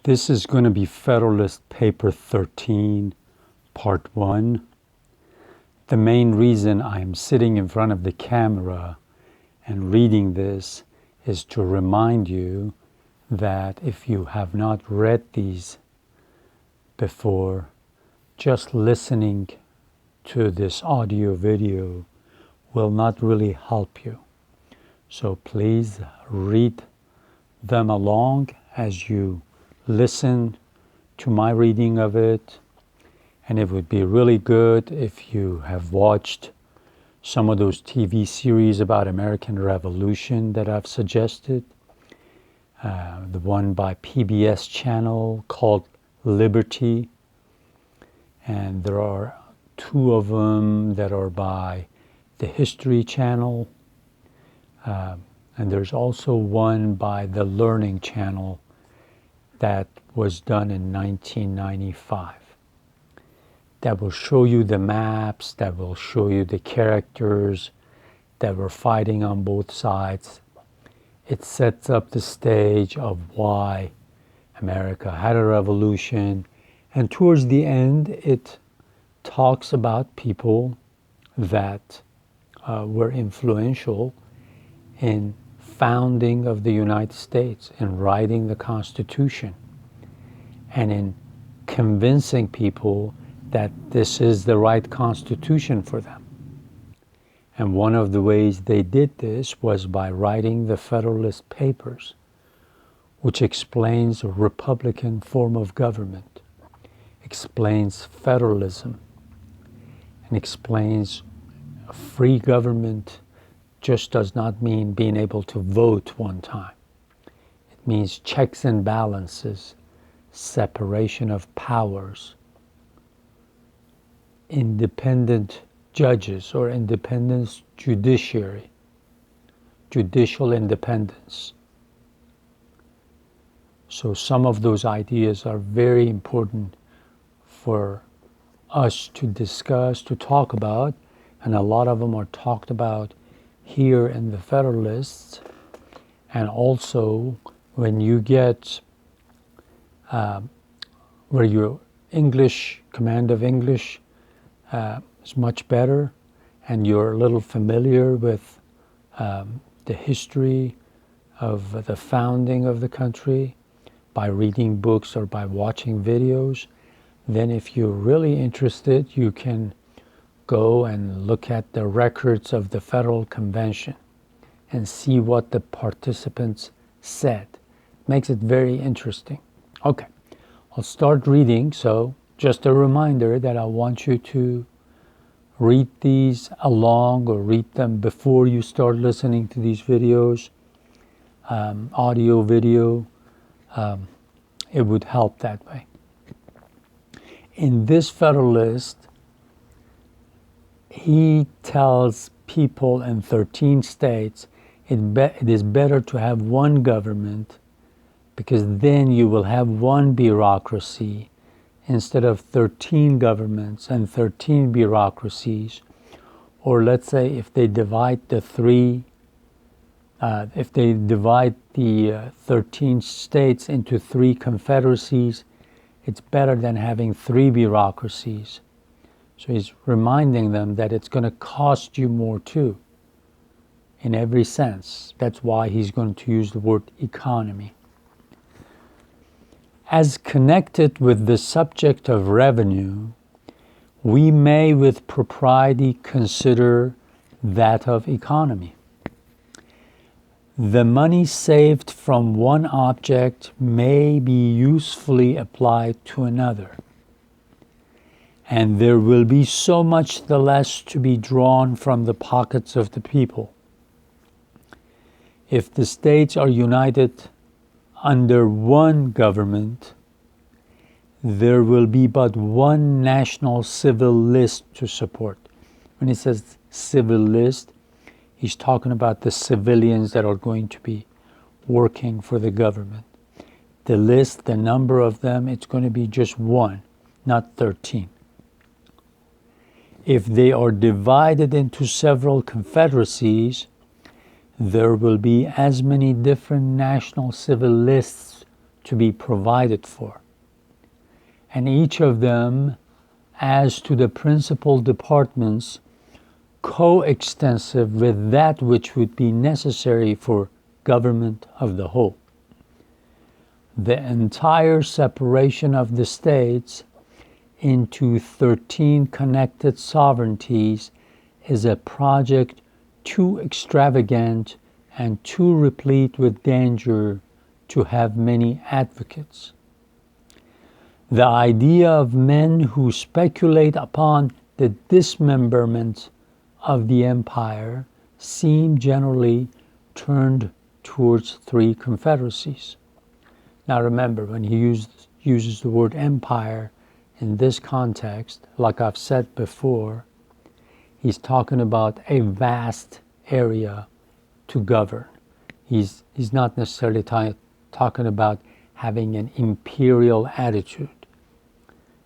This is going to be Federalist Paper 13, Part 1. The main reason I'm sitting in front of the camera and reading this is to remind you that if you have not read these before, just listening to this audio video will not really help you. So please read them along as you listen to my reading of it. And it would be really good if you have watched some of those TV series about American Revolution that I've suggested. The one by PBS channel called Liberty. And there are two of them that are by the History Channel. And there's also one by the Learning Channel that was done in 1995. That will show you the maps, that will show you the characters that were fighting on both sides. It sets up the stage of why America had a revolution. And towards the end, it talks about people that were influential in founding of the United States, in writing the Constitution, and in convincing people that this is the right Constitution for them. And one of the ways they did this was by writing the Federalist Papers, which explains a Republican form of government, explains federalism, and explains a free government just does not mean being able to vote one time. It means checks and balances, separation of powers, independent judges or independent judiciary, judicial independence. So some of those ideas are very important for us to discuss, to talk about, and a lot of them are talked about here in the Federalists. And also when you get where your English, command of English is much better, and you're a little familiar with the history of the founding of the country by reading books or by watching videos, then if you're really interested, you can go and look at the records of the Federal Convention and see what the participants said. Makes it very interesting. Okay, I'll start reading. So just a reminder that I want you to read these along or read them before you start listening to these videos, audio, video. It would help that way. In this Federalist, he tells people in 13 states it is better to have one government, because then you will have one bureaucracy instead of 13 governments and 13 bureaucracies. Or let's say if they divide the 13 states into 3 confederacies, it's better than having 3 bureaucracies. So he's reminding them that it's going to cost you more too, in every sense. That's why he's going to use the word economy. As connected with the subject of revenue, we may with propriety consider that of economy. The money saved from one object may be usefully applied to another, and there will be so much the less to be drawn from the pockets of the people. If the states are united under one government, there will be but one national civil list to support. When he says civil list, he's talking about the civilians that are going to be working for the government. The list, the number of them, it's going to be just one, not 13. If they are divided into several confederacies, there will be as many different national civil lists to be provided for. And each of them, as to the principal departments, coextensive with that which would be necessary for government of the whole. The entire separation of the states into 13 connected sovereignties is a project too extravagant and too replete with danger to have many advocates. The idea of men who speculate upon the dismemberment of the empire seem generally turned towards 3 confederacies. Now remember, when he uses the word empire in this context, like I've said before, he's talking about a vast area to govern. He's not necessarily talking about having an imperial attitude.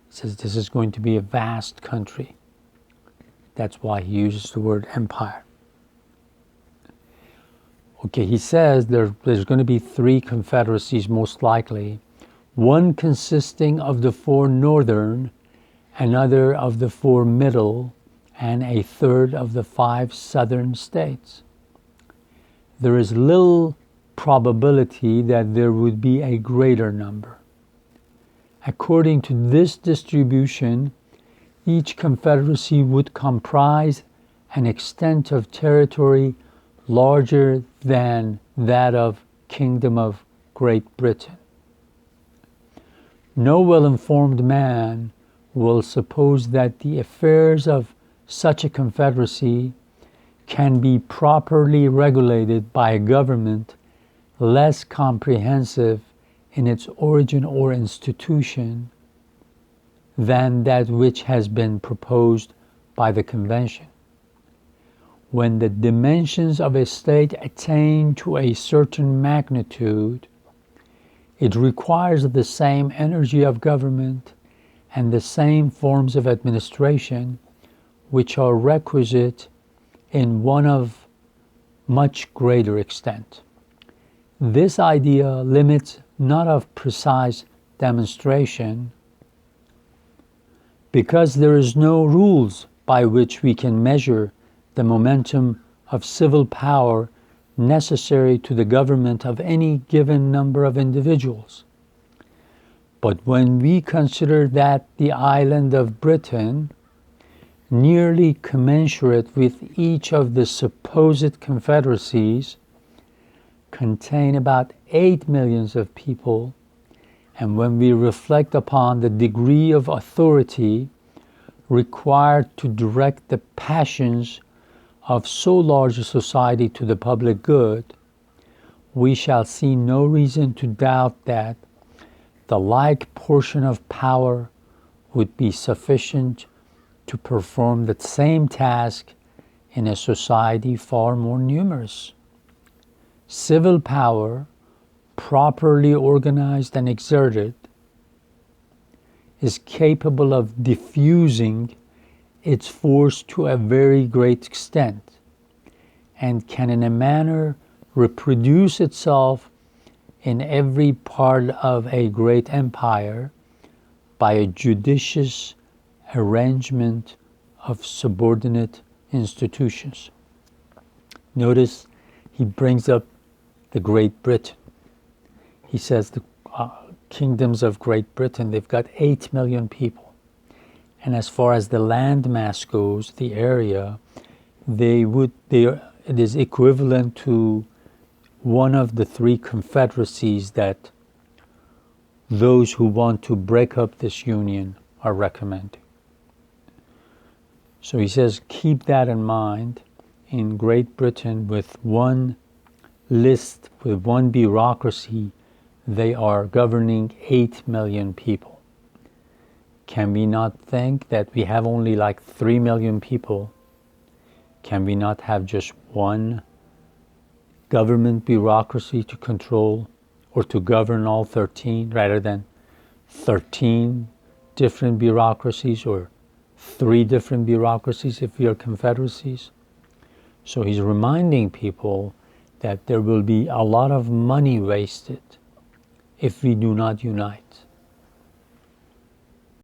He says this is going to be a vast country. That's why he uses the word empire. Okay, he says there's going to be 3 confederacies most likely, one consisting of the 4 northern, another of the 4 middle, and a third of the 5 southern states. There is little probability that there would be a greater number. According to this distribution, each confederacy would comprise an extent of territory larger than that of Kingdom of Great Britain. No well-informed man will suppose that the affairs of such a confederacy can be properly regulated by a government less comprehensive in its origin or institution than that which has been proposed by the convention. When the dimensions of a state attain to a certain magnitude, it requires the same energy of government and the same forms of administration which are requisite in one of much greater extent. This idea limits not of precise demonstration, because there is no rules by which we can measure the momentum of civil power necessary to the government of any given number of individuals. But when we consider that the island of Britain, nearly commensurate with each of the supposed confederacies, contain about 8 millions of people, and when we reflect upon the degree of authority required to direct the passions of so large a society to the public good, we shall see no reason to doubt that the like portion of power would be sufficient to perform the same task in a society far more numerous. Civil power, properly organized and exerted, is capable of diffusing its force to a very great extent, and can in a manner reproduce itself in every part of a great empire by a judicious arrangement of subordinate institutions. Notice he brings up the Great Britain. He says the kingdoms of Great Britain, they've got 8 million people. And as far as the land mass goes, the area, it is equivalent to one of the 3 confederacies that those who want to break up this union are recommending. So he says, keep that in mind. In Great Britain, with one list, with one bureaucracy, they are governing 8 million people. Can we not think that we have only like 3 million people? Can we not have just one government bureaucracy to control or to govern all 13 rather than 13 different bureaucracies or 3 different bureaucracies if we are confederacies? So he's reminding people that there will be a lot of money wasted if we do not unite.